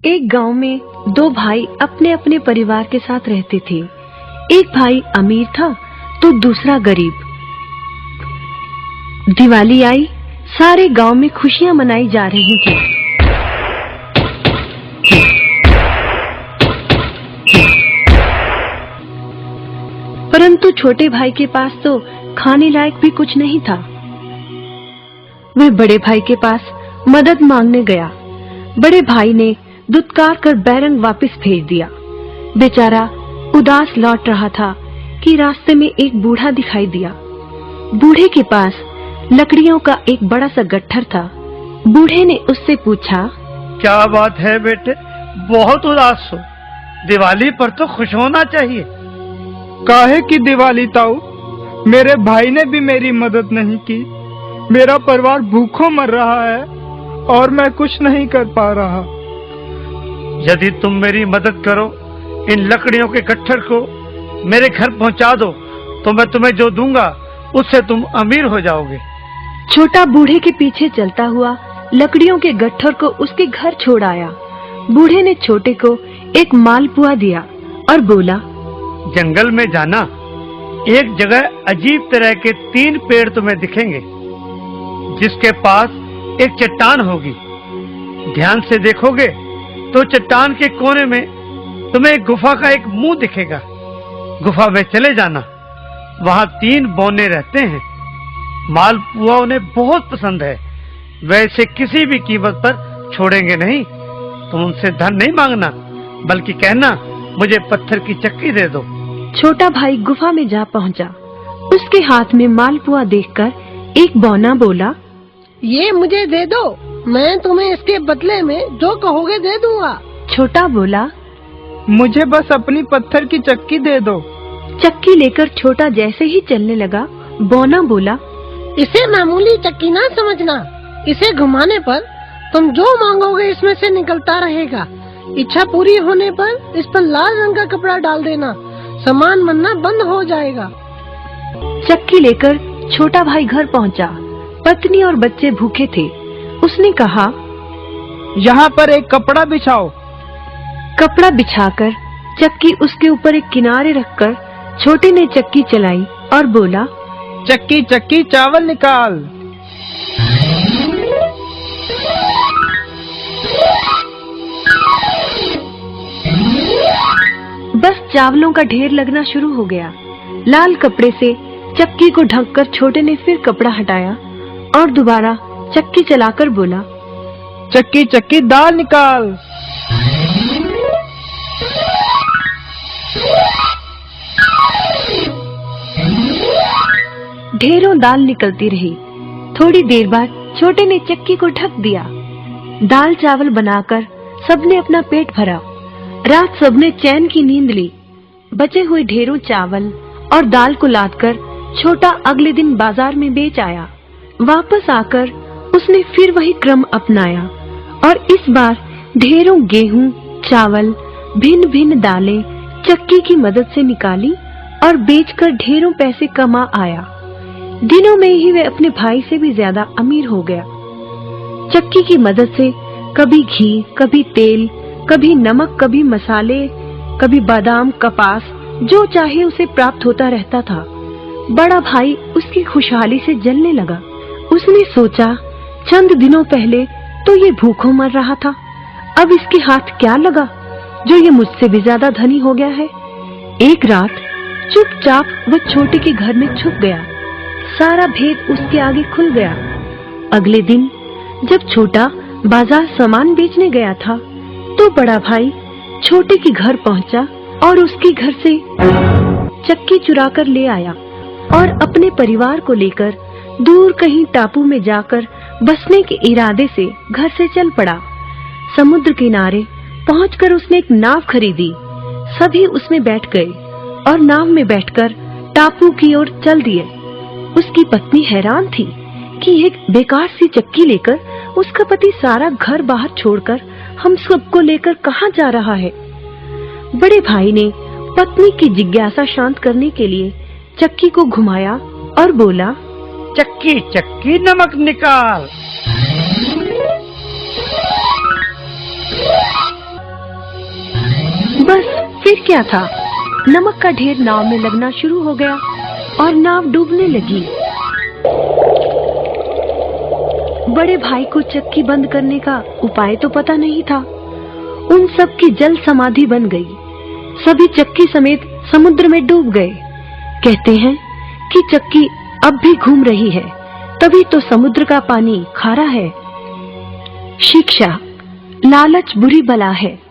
एक गांव में दो भाई अपने अपने परिवार के साथ रहते थे। एक भाई अमीर था तो दूसरा गरीब। दिवाली आई, सारे गांव में खुशियां मनाई जा रही थी। परंतु छोटे भाई के पास तो खाने लायक भी कुछ नहीं था। वह बड़े भाई के पास मदद मांगने गया। बड़े भाई ने दुत्कार कर बैरंग वापस भेज दिया। बेचारा उदास लौट रहा था कि रास्ते में एक बूढ़ा दिखाई दिया। बूढ़े के पास लकड़ियों का एक बड़ा सा गट्ठर था। बूढ़े ने उससे पूछा, क्या बात है बेटे, बहुत उदास हो? दिवाली पर तो खुश होना चाहिए। काहे की दिवाली ताऊ, मेरे भाई ने भी मेरी मदद नहीं की। मेरा परिवार भूखों मर रहा है और मैं कुछ नहीं कर पा रहा। यदि तुम मेरी मदद करो, इन लकड़ियों के गट्ठर को मेरे घर पहुंचा दो, तो मैं तुम्हें जो दूंगा उससे तुम अमीर हो जाओगे। छोटा बूढ़े के पीछे चलता हुआ लकड़ियों के गट्ठर को उसके घर छोड़ आया। बूढ़े ने छोटे को एक मालपुआ दिया और बोला, जंगल में जाना, एक जगह अजीब तरह के 3 पेड़ तुम्हें दिखेंगे, जिसके पास एक चट्टान होगी। ध्यान से देखोगे तो चट्टान के कोने में तुम्हें गुफा का एक मुंह दिखेगा। गुफा में चले जाना, वहां 3 बौने रहते हैं। मालपुआ उन्हें बहुत पसंद है, वैसे किसी भी कीमत पर छोड़ेंगे नहीं। तुम उनसे धन नहीं मांगना, बल्कि कहना मुझे पत्थर की चक्की दे दो। छोटा भाई गुफा में जा पहुंचा। उसके हाथ में मालपुआ देखकर एक बौना बोला, ये मुझे दे दो, मैं तुम्हें इसके बदले में जो कहोगे दे दूंगा। छोटा बोला, मुझे बस अपनी पत्थर की चक्की दे दो। चक्की लेकर छोटा जैसे ही चलने लगा, बौना बोला, इसे मामूली चक्की ना समझना। इसे घुमाने पर तुम जो मांगोगे इसमें से निकलता रहेगा। इच्छा पूरी होने पर इस पर लाल रंग का कपड़ा डाल देना, सामान बनना बंद हो जाएगा। चक्की लेकर छोटा भाई घर पहुंचा। पत्नी और बच्चे भूखे थे। उसने कहा, यहाँ पर एक कपड़ा बिछाओ। कपड़ा बिछाकर चक्की उसके ऊपर एक किनारे रखकर छोटे ने चक्की चलाई और बोला, चक्की चक्की चावल निकाल। बस चावलों का ढेर लगना शुरू हो गया। लाल कपड़े से चक्की को ढककर छोटे ने फिर कपड़ा हटाया और दोबारा चक्की चलाकर बोला, चक्की चक्की दाल निकाल। ढेरों दाल निकलती रही। थोड़ी देर बाद छोटे ने चक्की को ढक दिया। दाल चावल बनाकर सबने अपना पेट भरा। रात सबने चैन की नींद ली। बचे हुए ढेरों चावल और दाल को लादकर छोटा अगले दिन बाजार में बेच आया। वापस आकर उसने फिर वही क्रम अपनाया और इस बार ढेरों गेहूं, चावल, भिन्न भिन्न दालें चक्की की मदद से निकाली और बेचकर ढेरों पैसे कमा आया। दिनों में ही वह अपने भाई से भी ज्यादा अमीर हो गया। चक्की की मदद से कभी घी, कभी तेल, कभी नमक, कभी मसाले, कभी बादाम, कपास, जो चाहे उसे प्राप्त होता रहता था। बड़ा भाई उसकी खुशहाली से जलने लगा। उसने सोचा, चंद दिनों पहले तो ये भूखों मर रहा था, अब इसके हाथ क्या लगा जो ये मुझसे भी ज्यादा धनी हो गया है। एक रात चुपचाप वह छोटे के घर में छुप गया। सारा भेद उसके आगे खुल गया। अगले दिन जब छोटा बाजार सामान बेचने गया था, तो बड़ा भाई छोटे के घर पहुंचा और उसके घर से चक्की चुरा कर ले आया और अपने परिवार को लेकर दूर कहीं टापू में जाकर बसने के इरादे से घर से चल पड़ा। समुद्र किनारे पहुंचकर उसने एक नाव खरीदी। सभी उसमें बैठ गए और नाव में बैठकर टापू की ओर चल दिए। उसकी पत्नी हैरान थी कि एक बेकार सी चक्की लेकर उसका पति सारा घर बाहर छोड़कर हम सबको लेकर कहाँ जा रहा है। बड़े भाई ने पत्नी की जिज्ञासा शांत करने के लिए चक्की को घुमाया और बोला, चक्की चक्की नमक निकाल। फिर क्या था, नमक का ढेर नाव में लगना शुरू हो गया और नाव डूबने लगी। बड़े भाई को चक्की बंद करने का उपाय तो पता नहीं था। उन सब की जल समाधि बन गई। सभी चक्की समेत समुद्र में डूब गए। कहते हैं कि चक्की अब भी घूम रही है, तभी तो समुद्र का पानी खारा है। शिक्षा, लालच बुरी बला है।